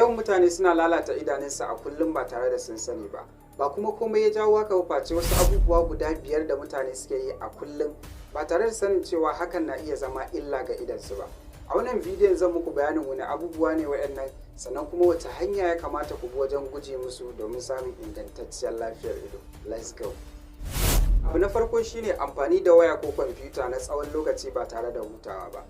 yawan mutane suna lalata idanunsu a kullum ba tare da sun sani ba. Ba kuma komai ya jawo haka ba face wasu abubuwa guda 5 da mutane suke yi a kullum ba tare da sanin cewa hakan na iya zama illa ga idansu ba. A wannan bidiyon zan muku bayanin wani abubuwa ne waɗannan, sannan kuma wace hanya ya kamata ku bi wajen guje musu domin samun ingantacciyar lafiyar ido. Let's go. Abu na farko shine amfani da waya ko kwamfuta na tsawon lokaci ba tare da hutawa ba.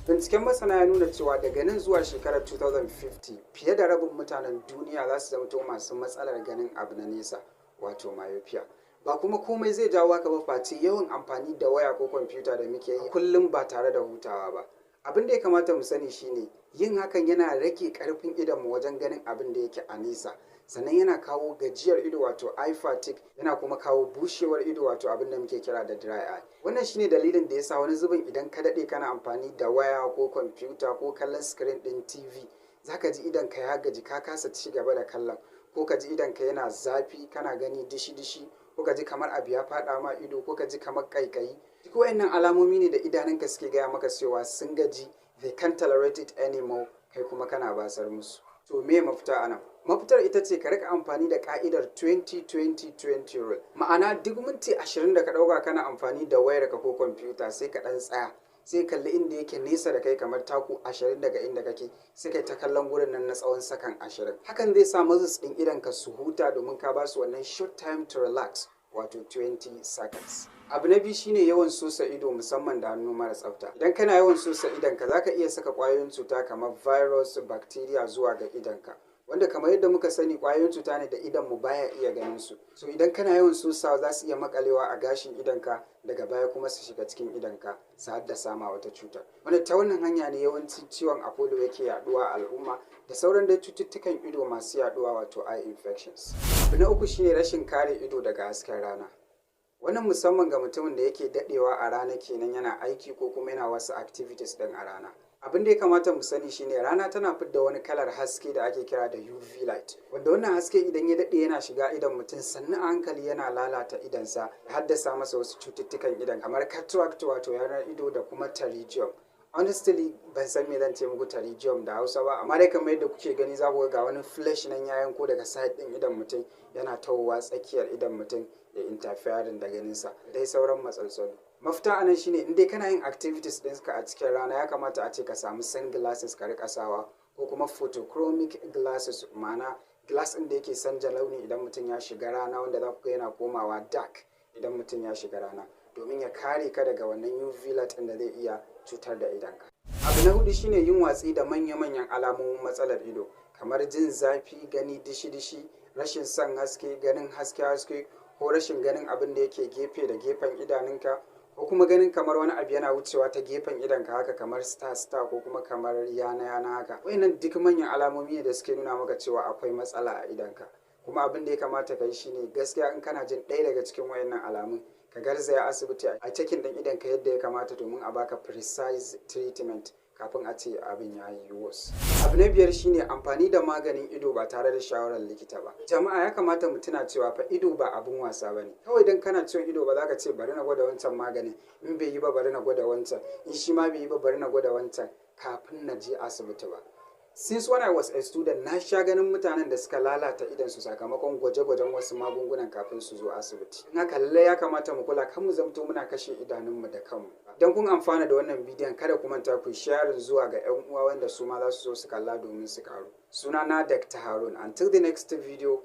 Binciken masana ya nuna cewa daga nan zuwa shekarar 2050 fiye da rabin mutanen duniya za su zamto masu matsalar ganin abu na nesa, wato myopia. Ba kuma komai zai jawo haka ba face yawan amfani da waya ko kwamfuta da muke yi kullum ba tare da hutawa ba. Abin da ya kamata mu sani shine yin hakan yana rage karfin idonmu wajen ganin abin da yake a nesa, sannan yana kawo gajiyar ido wato eye fatigue, yana kuma kawo bushewar ido wato abin da muke kira da dry eye. Wannan shine dalilin da yasa wani zubin idan ka dade kana amfani da waya ko kwamfuta ko kallon screen din TV, zaka ji idonka ya gaji, ka kasa ci gaba da kallon, ko ka ji idonka yana zafi, kana gani dishi-dishi, ko ka ji kamar abu ya faɗa ma ido, ko ka ji kamar ƙaiƙayi. Duk wayannan alamomi ne da idanunka suke gaya maka cewa sun gaji, they can't tolerate it anymore, kai kuma kana basar musu. To me mafita anan? Mafitar ita ce ka rika amfani da ka'idar 20-20-20 rule. Ma'ana duk minti 20 da ka dauka kana amfani da wayarka ko kwamfuta sai ka dan tsaya, sai kalli inda yake nesa da kai kamar taku 20 daga inda kake, sai kai ta kallon gurin nan na tsawon sakan 20. Hakan zai sa muscles din idanka su huta domin ka ba su wannan short time to relax, wato 20 seconds. Abu na biyu shine yawan sosa ido, musamman da hannu mara tsafta. Idan kana yawan sosa idonka zaka iya saka ƙwayoyin cuta kamar virus, bacteria zuwa ga idonka, wanda kamar yadda muka sani ƙwayoyin cuta ne da idonmu baya iya ganin su. So idan kana yawan sosawa za su iya makalewa a gashin idonka, daga baya kuma su shiga cikin idonka su haddasa ma wata cutar. Wanda ta wannan hanya ne yawancin ciwon apollo yake yaduwa a al'umma da sauran dai cututtukan ido masu yaduwa wato eye infections. Abu na uku shine rashin kare ido daga hasken rana. Wannan musamman ga mutumin da yake dadewa a rana kenan yana aiki ko kuma yana wasu activities din a rana. Abin da ya kamata mu sani shine rana tana fidda wani kalar haske da ake kira da UV light, wanda wannan haske idan ya dade yana shiga idon mutum sannan a hankali yana lalata idonsa, ya haddasa masa wasu cututtukan idon kamar cataract wato yanar ido da kuma pterygium. Honestly ban san me zan ce muku pterygium da Hausa ba, amma dai kamar yadda kuke gani za ku ga wani flash nan ya yanko daga side din idon mutum yana tawowa tsakiyar idon mutum ya interfering da ganinsa, dai sauran matsaloli. Mafita anan shine in dai kana yin activities ɗinka a cikin rana, ya kamata a ce ka samu sunglasses ka rika sawa, ko kuma photochromic glasses, ma'ana glass ɗin da yake sanja launi idan mutum ya shiga rana, wanda za ku ga yana komawa dark idan mutum ya shiga rana, domin ya kare ka daga wannan UV light ɗin da zai iya cutar da idonka. Abu na hudu shine yin watsi da manya-manyan alamomin matsalar ido, kamar jin zafi, gani dishi-dishi, rashin son haske, ganin haske-haske, ko rashin ganin abin da yake gefe da gefen idanunka, ko kuma ganin kamar wani abu yana wucewa ta gefen idonka haka kamar star ko kuma kamar yana haka. Wayannan duk manyan alamomi ne da suke nuna maka cewa akwai matsala a idonka. Kuma abin da ya kamata ka yi shine gaskiya in kana jin ɗaya daga cikin wayannan alamun, ka garzaya asibiti a cikin ɗin idonka yadda ya kamata domin a baka precise treatment kafin a ce abin ya yi worse. Abu na biyar shine amfani da maganin ido ba tare da shawarar likita ba. Jama'a ya kamata mu tuna cewa fa ido ba abin wasa bane. Kawai dan kana ciwon ido ba za ka ce bari na gwada wancan maganin, in bai yi ba bari na gwada wancan, in shi ma bai yi ba bari na gwada wancan kafin na je asibiti ba. Since when I was a student, na sha ganin mutanen da suka lalata idonsu sakamakon gwaje-gwajen wasu magungunan kafin su zo asibiti. In haka lallai ya kamata mu kula, kan mu zamto muna kashe idanunmu da kanmu. Idan kun amfana da wannan bidiyon, kada ku manta ku share zuwa ga 'yan uwa wanda su ma za su zo su kalla domin su karu. Sunana Dr. Harun. Until the next video,